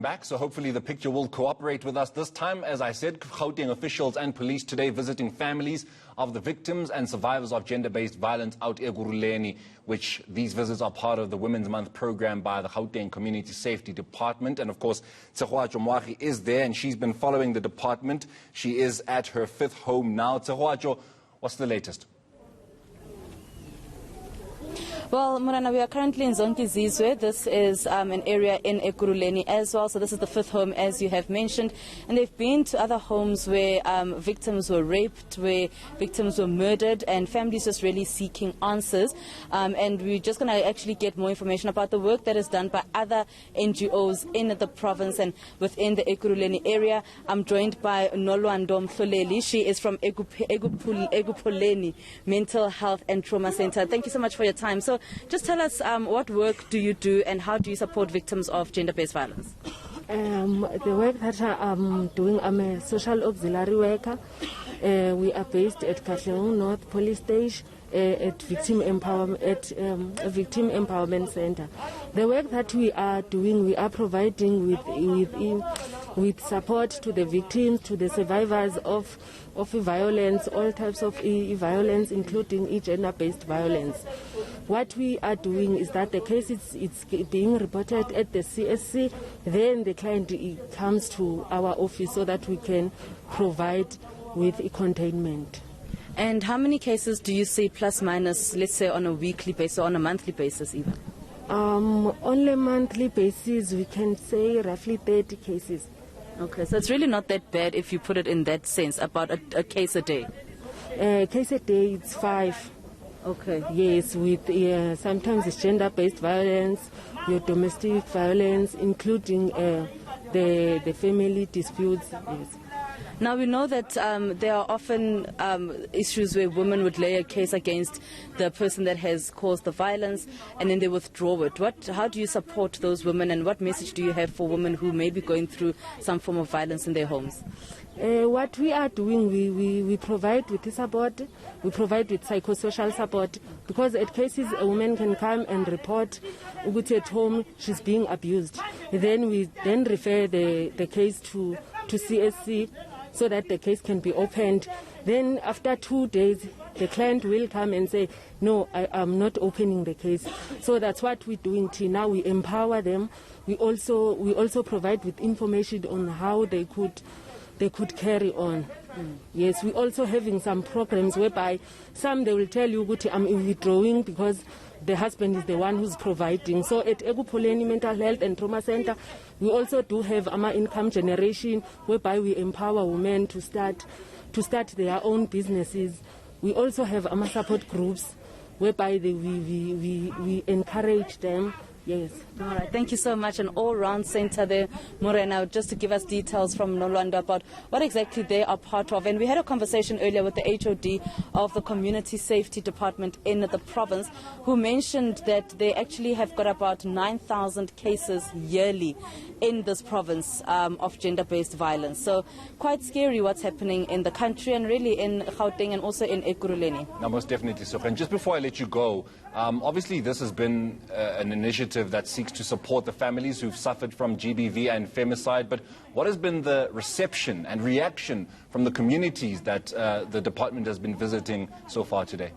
Back, so hopefully the picture will cooperate with us this time. As I said, Gauteng officials and police today visiting families of the victims and survivors of gender-based violence out Ekurhuleni, which these visits are part of the Women's Month program by the Gauteng Community Safety Department. And of course, Tshegohaco Moagi is there and she's been following the department. She is at her fifth home now. Tshegohaco, what's the latest? Well, Morana, we are currently in Zonke Zizwe. This is an area in Ekurhuleni as well. So this is the fifth home, as you have mentioned. And they've been to other homes where victims were raped, where victims were murdered, and families just really seeking answers. And we're just going to actually get more information about the work that is done by other NGOs in the province and within the Ekurhuleni area. I'm joined by Nolwando Mhloleli. She is from Ekurhuleni Mental Health and Trauma Center. Thank you so much for your time. So just tell us, what work do you do and how do you support victims of gender-based violence? The work that I'm doing, I'm a social auxiliary worker. We are based at Gauteng North Police Station at Victim Empowerment Center. The work that we are doing, we are providing with support to the victims, to the survivors of violence, all types of violence, including gender-based violence. What we are doing is that the case it's being reported at the CSC, then the client comes to our office so that we can provide with containment. And how many cases do you see plus minus, let's say on a weekly basis or on a monthly basis even? On a monthly basis, we can say roughly 30 cases. Okay, so it's really not that bad if you put it in that sense, about a case a day? A case a day, it's 5. Okay. Yes, with sometimes it's gender-based violence, your domestic violence, including the family disputes. Yes. Now we know that there are often issues where women would lay a case against the person that has caused the violence and then they withdraw it. How do you support those women and what message do you have for women who may be going through some form of violence in their homes? What we are doing, we provide with the support, we provide with psychosocial support, because at cases a woman can come and report at home she's being abused. Then we refer the case to CSC so that the case can be opened. Then after 2 days, the client will come and say, no, I am not opening the case. So that's what we're doing till now. We empower them. We also provide with information on how they could carry on. Yes, we're also having some programs whereby some they will tell you, I'm withdrawing because the husband is the one who's providing. So at Ekurhuleni Mental Health and Trauma Center, we also do have income generation whereby we empower women to start their own businesses. We also have support groups whereby we encourage them. Yes. All right. Thank you so much. An all-round center there, Morena, just to give us details from Nolwando about what exactly they are part of. And we had a conversation earlier with the HOD of the Community Safety Department in the province, who mentioned that they actually have got about 9,000 cases yearly in this province of gender-based violence. So quite scary what's happening in the country and really in Gauteng and also in Ekurhuleni. Now, most definitely, so. And just before I let you go, obviously this has been an initiative that seeks to support the families who've suffered from GBV and femicide. But what has been the reception and reaction from the communities that the department has been visiting so far today?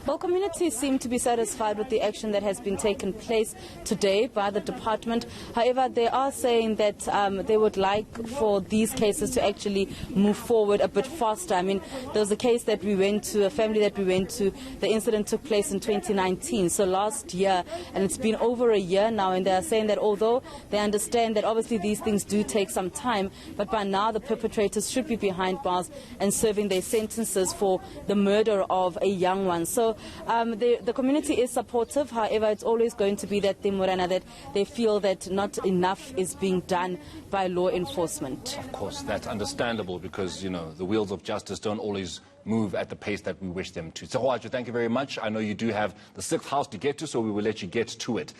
Well, communities seem to be satisfied with the action that has been taken place today by the department. However, they are saying that they would like for these cases to actually move forward a bit faster. I mean, there was a case that we went to, a family that we went to, the incident took place in 2019, so last year, and it's been over a year now, and they are saying that although they understand that obviously these things do take some time, but by now the perpetrators should be behind bars and serving their sentences for the murder of a young one. So the community is supportive. However, it's always going to be that thing, Morena, that they feel that not enough is being done by law enforcement. Of course, that's understandable because, you know, the wheels of justice don't always move at the pace that we wish them to. Tshegohaco, thank you very much. I know you do have the 6th house to get to, so we will let you get to it.